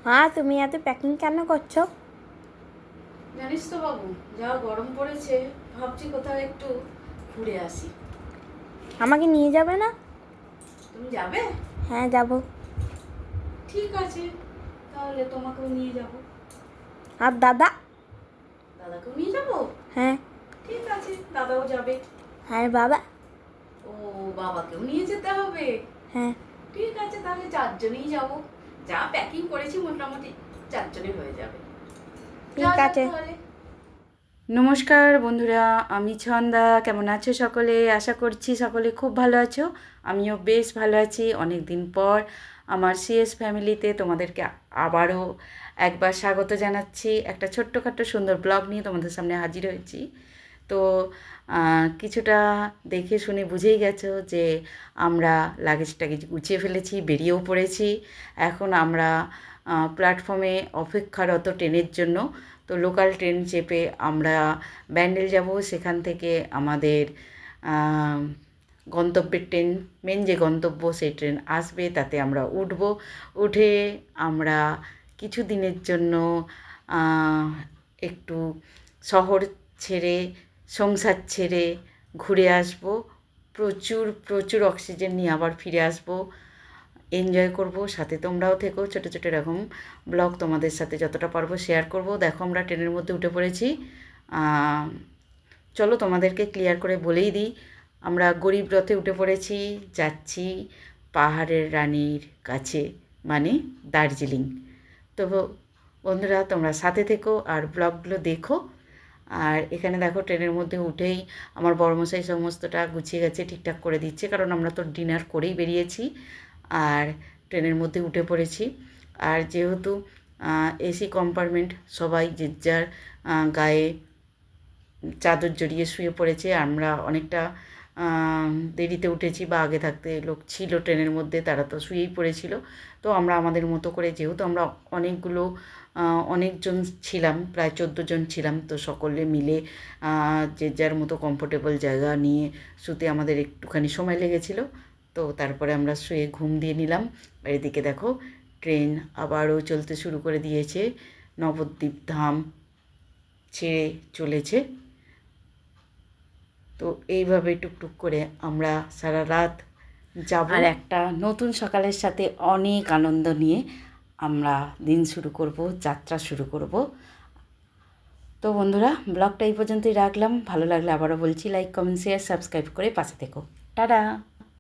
হ্যাঁ, তুমি এত প্যাকিং কেন করছো? জানিস তো বাবু, যা গরম পড়েছে, ভাবছি কোথাও একটু ঘুরে আসি। আমাকে নিয়ে যাবে না? তুমি যাবে? হ্যাঁ, যাব। ঠিক আছে, তাহলে তোমাকেও নিয়ে যাব। আর দাদা? দাদাকেও নিয়ে যাব। হ্যাঁ। ঠিক আছে, দাদাও যাবে। হ্যাঁ বাবা। ও, বাবাকেও নিয়ে যেতে হবে। হ্যাঁ। ঠিক আছে, তাহলে চারজনেই যাব। যা প্যাকিং করেছি মোটামুটি চারজনে হয়ে যাবে। ঠিক যাওয়া যাক আছে। তাহলে। নমস্কার বন্ধুরা, আমি ছন্দা। কেমন আছো সকলে? আশা করছি সকলে খুব ভালো আছো। আমিও বেশ ভালো আছি। অনেক দিন পর আমার সিএস ফ্যামিলিতে তোমাদেরকে আবারও একবার স্বাগত জানাচ্ছি। একটা ছোট্টখাট্টো সুন্দর ব্লগ নিয়ে তোমাদের সামনে হাজির হয়েছি। তো কিছুটা দেখে শুনে বুঝেই গেছো যে আমরা লাগেজ টাগেজ গুছিয়ে ফেলেছি, বেরিয়েও পড়েছি। এখন আমরা প্ল্যাটফর্মে অপেক্ষারত ট্রেনের জন্য। তো লোকাল ট্রেন চেপে আমরা ব্যান্ডেল যাব। সেখান থেকে আমাদের গন্তব্যের ট্রেন, মেন যে গন্তব্য সেই ট্রেন আসবে, তাতে আমরা উঠব। উঠে আমরা কিছু দিনের জন্য একটু শহর ছেড়ে, সংসার ছেড়ে ঘুরে আসব। প্রচুর প্রচুর অক্সিজেন নিয়ে আবার ফিরে আসব। এনজয় করব, সাথে তোমরাও থেকো। ছোটো ছোটো এরকম ব্লগ তোমাদের সাথে যতটা পারবো শেয়ার করব। দেখো আমরা ট্রেনের মধ্যে উঠে পড়েছি। চলো তোমাদেরকে ক্লিয়ার করে বলেই দিই, আমরা গরিব রথে উঠে পড়েছি। যাচ্ছি পাহাড়ের রানীর কাছে, মানে দার্জিলিং। তো বন্ধুরা, তোমরা সাথে থেকো আর ব্লগগুলো দেখো। আর এখানে দেখো ট্রেনের মধ্যে উঠেই আমার বড়মশাই সমস্তটা গুছিয়ে গেছে, ঠিকঠাক করে দিচ্ছে, কারণ আমরা তো ডিনার করেই বেরিয়েছি। আর ট্রেনের মধ্যে উঠে পড়েছি। আর যেহেতু এসি কম্পার্টমেন্ট, সবাই যে যার গায়ে চাদর জড়িয়ে শুয়ে পড়েছে। আমরা অনেকটা দেরিতে উঠেছি, বা আগে থাকতে লোক ছিল ট্রেনের মধ্যে, তারা তো শুয়েই পড়েছিল। তো আমরা আমাদের মতো করে, যেহেতু আমরা অনেকগুলো অনেকজন ছিলাম, প্রায় 14 জন ছিলাম, তো সকলে মিলে যে যার মতো কমফোর্টেবল জায়গা নিয়ে শুতে আমাদের একটুখানি সময় লেগেছিল। তো তারপরে আমরা শুয়ে ঘুম দিয়ে নিলাম। এদিকে দেখো ট্রেন আবারও চলতে শুরু করে দিয়েছে, নবদ্বীপ ধাম ছেড়ে চলেছে। তো এইভাবে টুকটুক করে আমরা সারা রাত যাব, আর একটা নতুন সকালের সাথে অনেক আনন্দ নিয়ে আমরা দিন শুরু করব, যাত্রা শুরু করব। তো বন্ধুরা, ব্লগটা এই পর্যন্তই রাখলাম। ভালো লাগলে আবারও বলছি, লাইক কমেন্ট শেয়ার সাবস্ক্রাইব করে পাশে থেকো। টাটা।